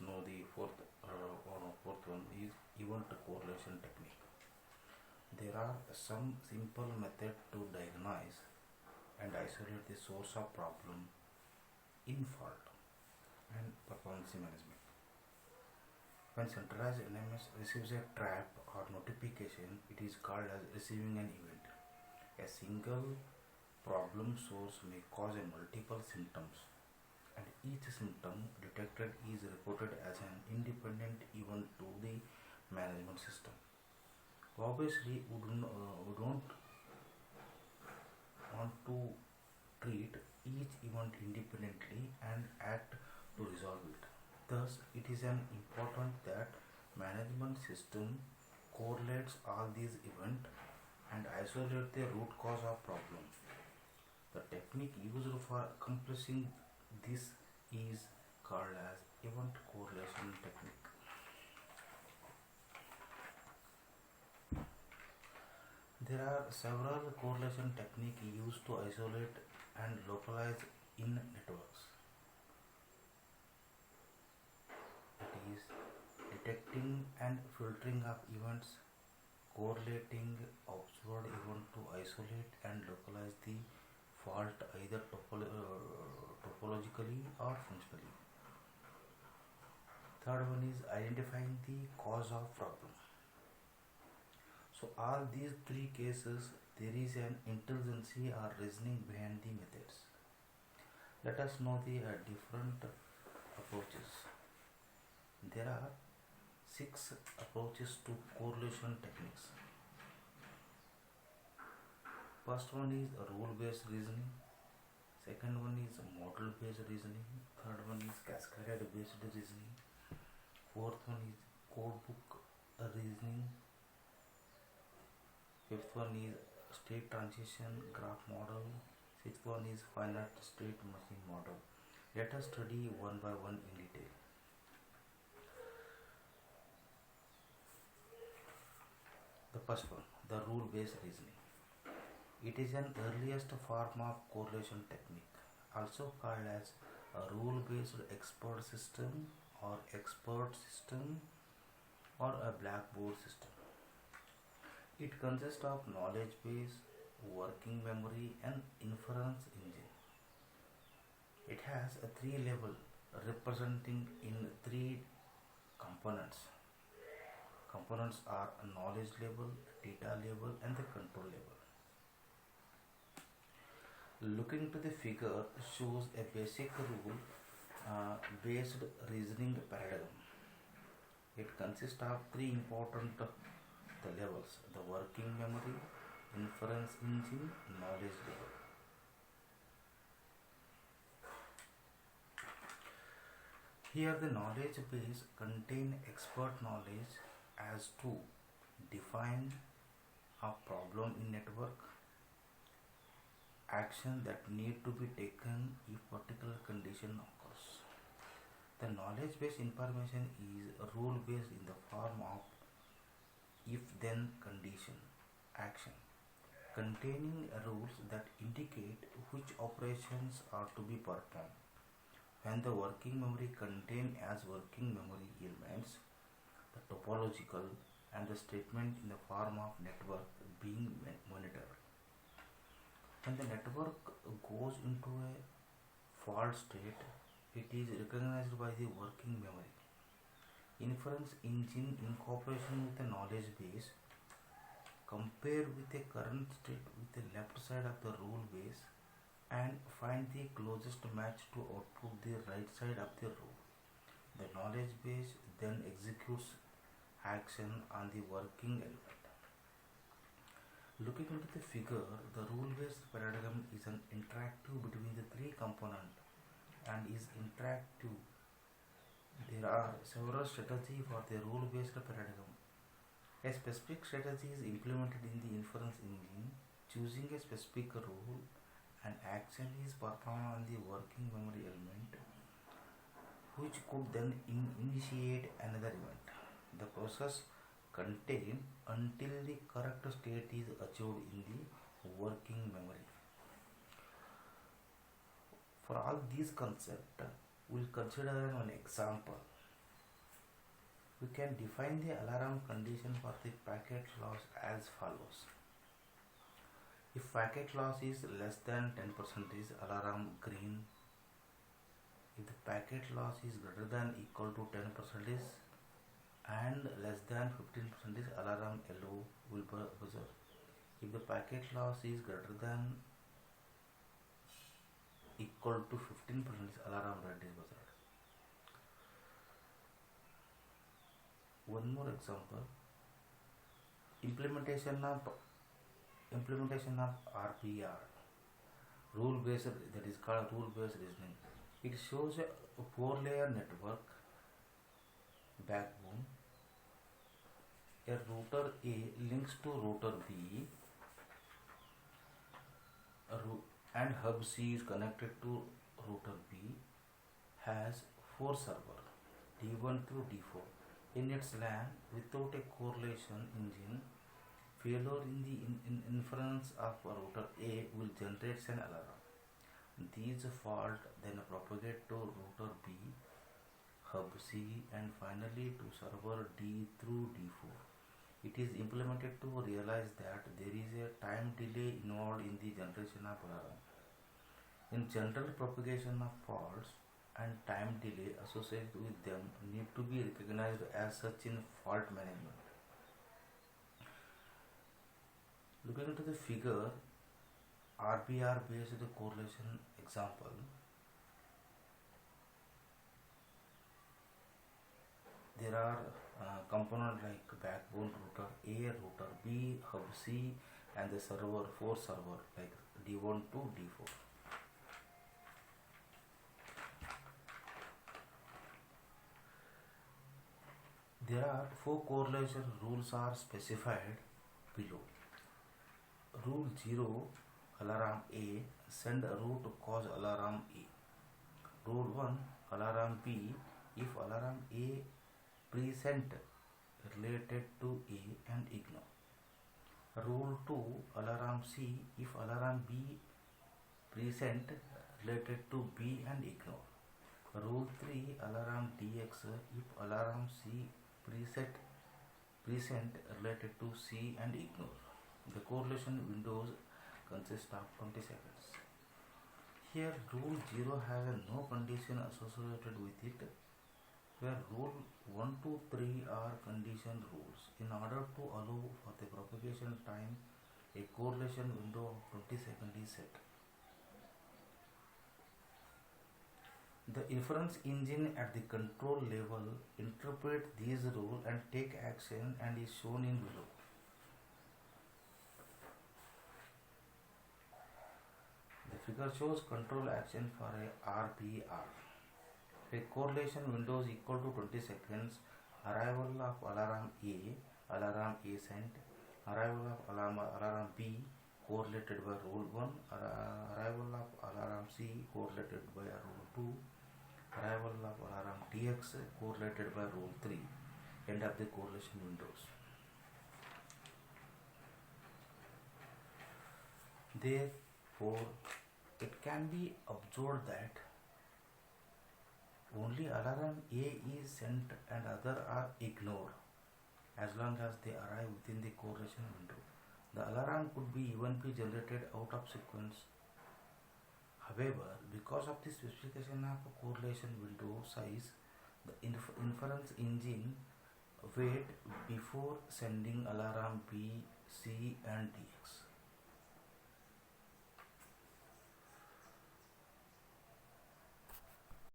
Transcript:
know the fourth one is event correlation technique. There are some simple method to diagnose and isolate the source of problem in fault and performance management. When centralized NMS receives a trap or notification, it is called as receiving an event. A single problem source may cause a multiple symptoms, and each symptom detected is reported as an independent event to the management system. Obviously, we don't want to treat each event independently and act to resolve it. Thus, it is an important that management system correlates all these events and isolate the root cause of problem. The technique used for accomplishing this is called as event correlation technique. There are several correlation techniques used to isolate and localize in networks. It is detecting and filtering of events, correlating observed event to isolate and localize the fault either topologically or functionally. Third one is identifying the cause of problem. So all these three cases there is an intelligence or reasoning behind the methods. Let us know the different approaches. There are 6 approaches to correlation techniques. First one is rule-based reasoning. Second one is model-based reasoning. Third one is cascade-based reasoning. Fourth one is codebook reasoning. Fifth one is state transition graph model. Sixth one is finite state machine model. Let us study one by one in detail. The first one, the rule-based reasoning. It is an earliest form of correlation technique, also called as a rule-based expert system or expert system or a blackboard system. It consists of knowledge base, working memory and inference engine. It has a 3 level representing in 3 components. Components are knowledge level, data level and the control level. Looking to the figure shows a basic rule based reasoning paradigm. It consists of 3 important levels: the working memory, inference engine, knowledge level. Here the knowledge base contain expert knowledge as to define a problem in network, action that need to be taken if particular condition occurs. The knowledge based information is rule based in the form of if then condition action containing rules that indicate which operations are to be performed. When the working memory contains as working memory elements the topological and the statement in the form of network being monitored. When the network goes into a fault state, it is recognized by the working memory. Inference engine in cooperation with the knowledge base compare with the current state with the left side of the rule base and find the closest match to output the right side of the rule. The knowledge base then executes action on the working element. Looking into the figure, the rule-based paradigm is an interactive between the 3 components and is interactive. There are several strategies for the rule-based paradigm. A specific strategy is implemented in the inference engine, choosing a specific rule, and action is performed on the working memory element, which could then initiate another event. The process continues until the correct state is achieved in the working memory. For all these concepts, we will consider an example. We can define the alarm condition for the packet loss as follows. If packet loss is less than 10%, alarm green. If the packet loss is greater than equal to 10% and less than 15%, alarm yellow will buzzer. If the packet loss is greater than equal to 15%, alarm red is buzzer. One more example. Implementation of RPR, rule based, that is called rule based reasoning. It shows a 4-layer network backbone. A router A links to router B, and hub C is connected to router B, has 4 servers D1 through D4 in its LAN. Without a correlation engine, failure in the inference of router A will generate an alarm. These fault then propagate to router B, hub C, and finally to server D through D4. It is implemented to realize that there is a time delay involved in the generation of alarm. In general, propagation of faults and time delay associated with them need to be recognized as such in fault management. Looking into the figure, RPR based correlation example, there are components like backbone router A, router B, hub C, and the server 4 server like D1 to D4. There are 4 correlation rules are specified below. Rule 0, alarm A, send a route to cause alarm A. Rule 1, alarm B, if alarm A present related to A and ignore. Rule 2, alarm C, if alarm B present related to B and ignore. Rule 3, alarm DX, if alarm C present related to C and ignore. The correlation windows consist of 20 seconds. Here rule 0 has no condition associated with it, where rule 1, 2, 3 are condition rules. In order to allow for the propagation time, a correlation window of 20 seconds is set. The inference engine at the control level interprets these rules and take action and is shown in below. The figure shows control action for a RPR. A correlation window is equal to 20 seconds. Arrival of alarm A sent. Arrival of alarm B correlated by rule 1. Arrival of alarm C correlated by rule 2. Arrival of alarm DX correlated by rule 3. End of the correlation windows. Therefore, it can be observed that only alarm A is sent and other are ignored as long as they arrive within the correlation window. The alarm could be even be generated out of sequence. However, because of the specification of a correlation window size, the inference engine wait before sending alarm B, C and DX.